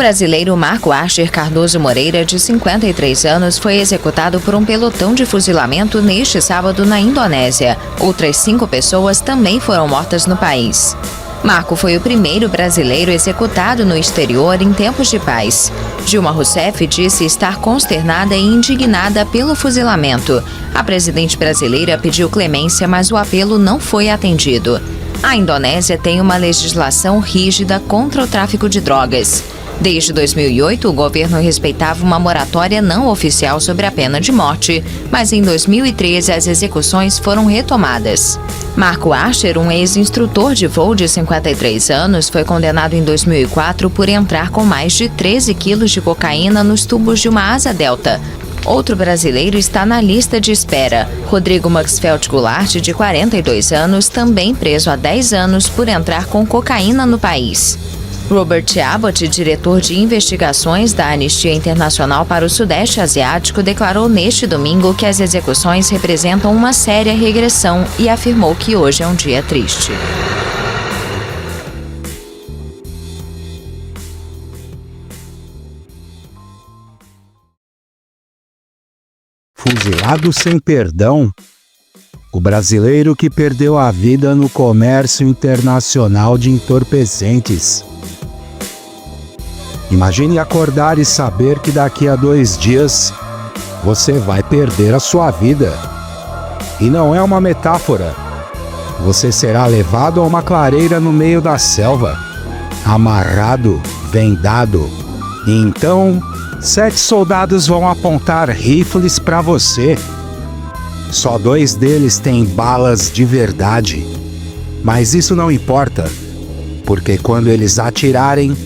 brasileiro Marco Archer Cardoso Moreira, de 53 anos, foi executado por um pelotão de fuzilamento neste sábado na Indonésia. Outras 5 pessoas também foram mortas no país. Marco foi o primeiro brasileiro executado no exterior em tempos de paz. Dilma Rousseff disse estar consternada e indignada pelo fuzilamento. A presidente brasileira pediu clemência, mas o apelo não foi atendido. A Indonésia tem uma legislação rígida contra o tráfico de drogas. Desde 2008, o governo respeitava uma moratória não oficial sobre a pena de morte, mas em 2013 as execuções foram retomadas. Marco Archer, um ex-instrutor de voo de 53 anos, foi condenado em 2004 por entrar com mais de 13 quilos de cocaína nos tubos de uma asa delta. Outro brasileiro está na lista de espera. Rodrigo Maxfeld Goulart, de 42 anos, também preso há 10 anos por entrar com cocaína no país. Robert Abbott, diretor de investigações da Anistia Internacional para o Sudeste Asiático, declarou neste domingo que as execuções representam uma séria regressão e afirmou que hoje é um dia triste. Fuzilado sem perdão? O brasileiro que perdeu a vida no comércio internacional de entorpecentes. Imagine acordar e saber que daqui a 2 dias você vai perder a sua vida. E não é uma metáfora. Você será levado a uma clareira no meio da selva, amarrado, vendado. E então, 7 soldados vão apontar rifles para você. Só 2 deles têm balas de verdade. Mas isso não importa, porque quando eles atirarem,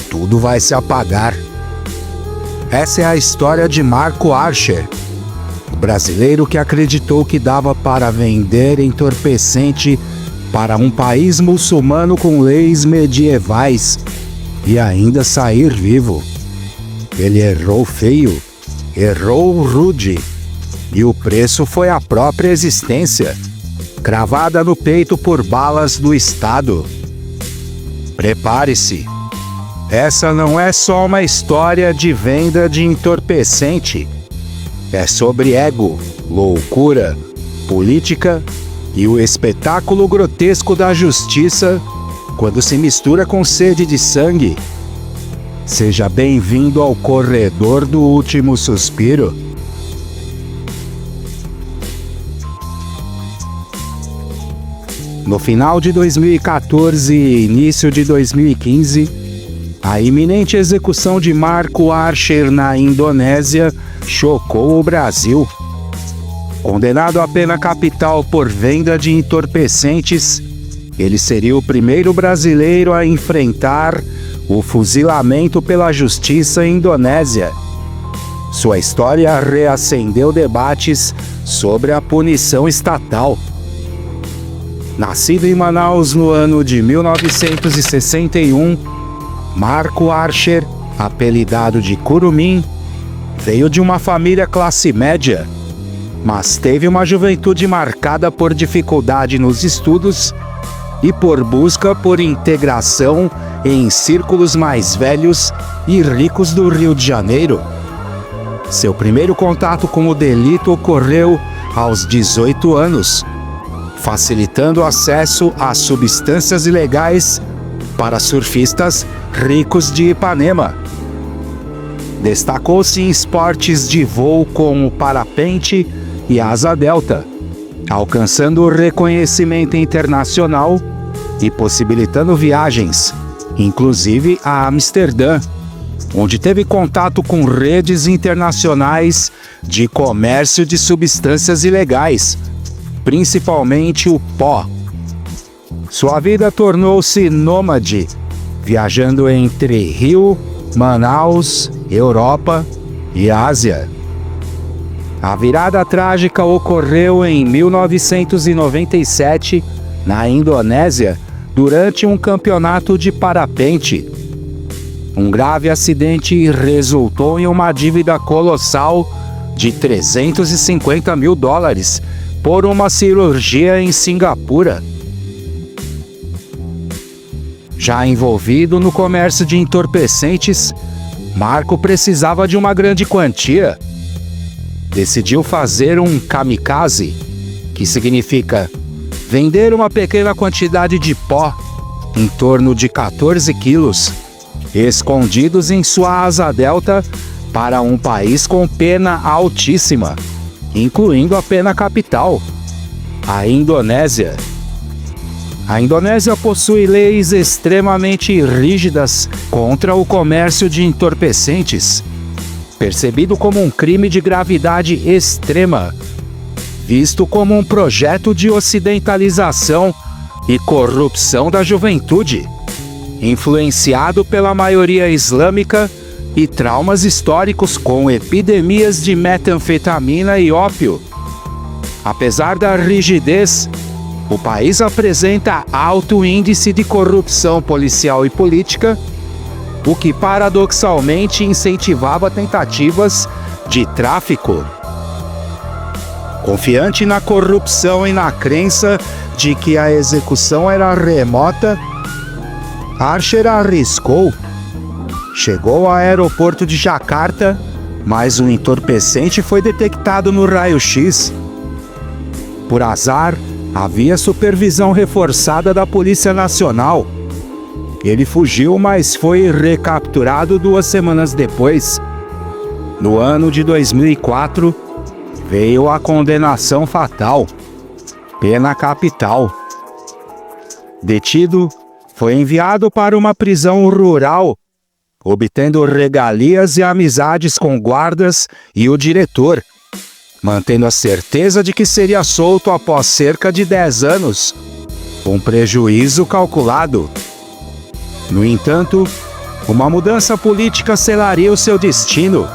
tudo vai se apagar. Essa é a história de Marco Archer, o brasileiro que acreditou que dava para vender entorpecente para um país muçulmano com leis medievais e ainda sair vivo. Ele errou feio, errou rude, e o preço foi a própria existência, cravada no peito por balas do Estado. Prepare-se. Essa não é só uma história de venda de entorpecente. É sobre ego, loucura, política e o espetáculo grotesco da justiça quando se mistura com sede de sangue. Seja bem-vindo ao corredor do último suspiro. No final de 2014 e início de 2015, a iminente execução de Marco Archer na Indonésia chocou o Brasil. Condenado à pena capital por venda de entorpecentes, ele seria o primeiro brasileiro a enfrentar o fuzilamento pela justiça indonésia. Sua história reacendeu debates sobre a punição estatal. Nascido em Manaus no ano de 1961, Marco Archer, apelidado de Curumim, veio de uma família classe média, mas teve uma juventude marcada por dificuldade nos estudos e por busca por integração em círculos mais velhos e ricos do Rio de Janeiro. Seu primeiro contato com o delito ocorreu aos 18 anos, facilitando o acesso a substâncias ilegais para surfistas ricos de Ipanema. Destacou-se em esportes de voo como parapente e asa delta, alcançando o reconhecimento internacional e possibilitando viagens, inclusive a Amsterdã, onde teve contato com redes internacionais de comércio de substâncias ilegais, principalmente o pó. Sua vida tornou-se nômade, viajando entre Rio, Manaus, Europa e Ásia. A virada trágica ocorreu em 1997, na Indonésia, durante um campeonato de parapente. Um grave acidente resultou em uma dívida colossal de $350 mil por uma cirurgia em Singapura. Já envolvido no comércio de entorpecentes, Marco precisava de uma grande quantia. Decidiu fazer um kamikaze, que significa vender uma pequena quantidade de pó, em torno de 14 quilos, escondidos em sua asa delta para um país com pena altíssima, incluindo a pena capital, a Indonésia. A Indonésia possui leis extremamente rígidas contra o comércio de entorpecentes, percebido como um crime de gravidade extrema, visto como um projeto de ocidentalização e corrupção da juventude, influenciado pela maioria islâmica e traumas históricos com epidemias de metanfetamina e ópio. Apesar da rigidez, o país apresenta alto índice de corrupção policial e política, o que paradoxalmente incentivava tentativas de tráfico. Confiante na corrupção e na crença de que a execução era remota, Archer arriscou. Chegou ao aeroporto de Jakarta, mas o entorpecente foi detectado no raio-x. Por azar, havia supervisão reforçada da Polícia Nacional. Ele fugiu, mas foi recapturado 2 semanas depois. No ano de 2004, veio a condenação fatal, pena capital. Detido, foi enviado para uma prisão rural, obtendo regalias e amizades com guardas e o diretor, mantendo a certeza de que seria solto após cerca de 10 anos, um prejuízo calculado. No entanto, uma mudança política selaria o seu destino.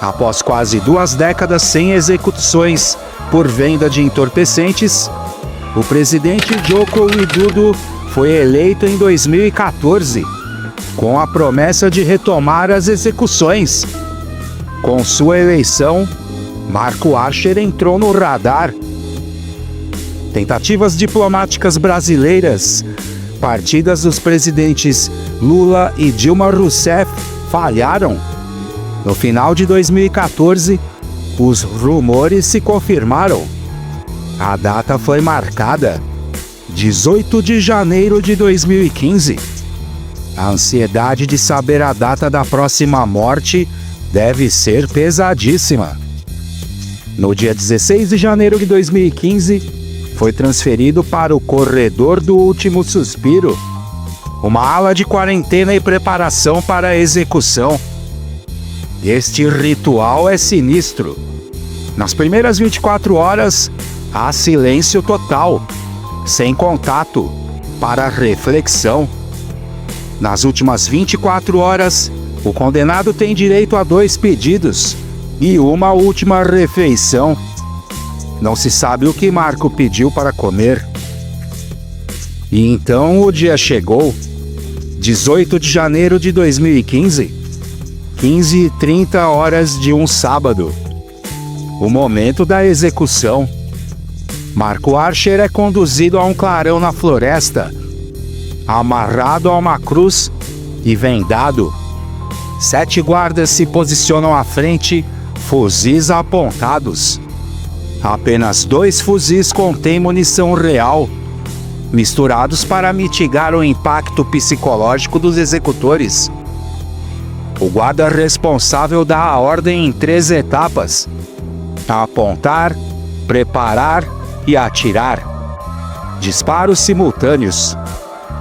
Após quase 2 décadas sem execuções por venda de entorpecentes, o presidente Joko Widodo foi eleito em 2014, com a promessa de retomar as execuções. Com sua eleição, Marco Archer entrou no radar. Tentativas diplomáticas brasileiras, partidas dos presidentes Lula e Dilma Rousseff, falharam. No final de 2014, os rumores se confirmaram. A data foi marcada, 18 de janeiro de 2015. A ansiedade de saber a data da próxima morte deve ser pesadíssima. No dia 16 de janeiro de 2015, foi transferido para o Corredor do Último Suspiro, uma ala de quarentena e preparação para a execução. Este ritual é sinistro. Nas primeiras 24 horas, há silêncio total, sem contato, para reflexão. Nas últimas 24 horas, o condenado tem direito a 2 pedidos e uma última refeição. Não se sabe o que Marco pediu para comer. E então o dia chegou, 18 de janeiro de 2015, 15h30 de um sábado, o momento da execução. Marco Archer é conduzido a um clarão na floresta, amarrado a uma cruz e vendado. 7 guardas se posicionam à frente, fuzis apontados. Apenas 2 fuzis contêm munição real, misturados para mitigar o impacto psicológico dos executores. O guarda responsável dá a ordem em 3 etapas: apontar, preparar e atirar. Disparos simultâneos.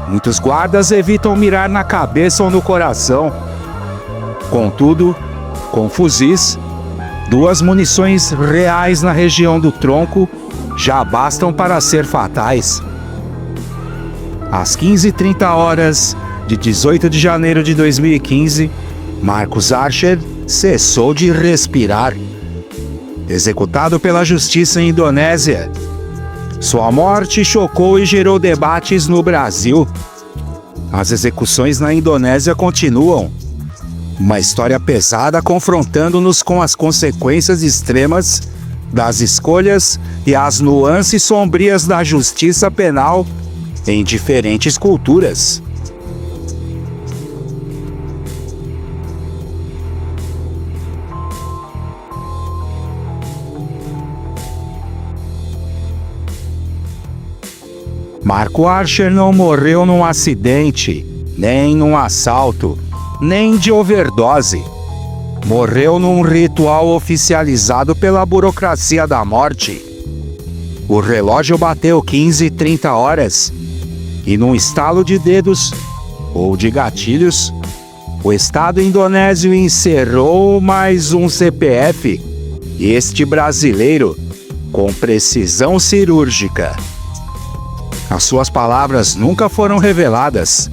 Muitos guardas evitam mirar na cabeça ou no coração. Contudo, com fuzis, 2 munições reais na região do tronco já bastam para ser fatais. Às 15h30 de 18 de janeiro de 2015, Marcus Archer cessou de respirar. Executado pela justiça indonésia. Sua morte chocou e gerou debates no Brasil. As execuções na Indonésia continuam. Uma história pesada confrontando-nos com as consequências extremas das escolhas e as nuances sombrias da justiça penal em diferentes culturas. Marco Archer não morreu num acidente, nem num assalto, nem de overdose. Morreu num ritual oficializado pela burocracia da morte. O relógio bateu 15h30 e num estalo de dedos ou de gatilhos, o Estado indonésio encerrou mais um CPF, este brasileiro, com precisão cirúrgica. As suas palavras nunca foram reveladas.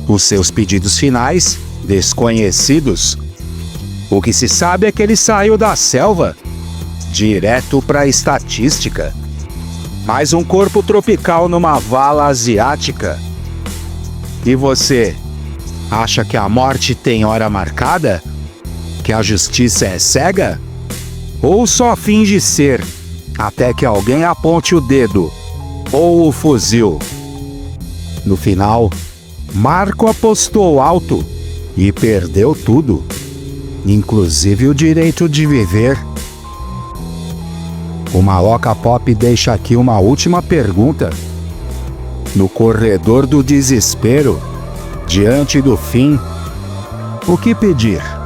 Os seus pedidos finais, desconhecidos. O que se sabe é que ele saiu da selva, direto para a estatística. Mais um corpo tropical numa vala asiática. E você, acha que a morte tem hora marcada? Que a justiça é cega? Ou só finge ser, até que alguém aponte o dedo ou o fuzil? No final, Marco apostou alto e perdeu tudo, inclusive o direito de viver. O Maloca Pop deixa aqui uma última pergunta. No corredor do desespero, diante do fim, o que pedir?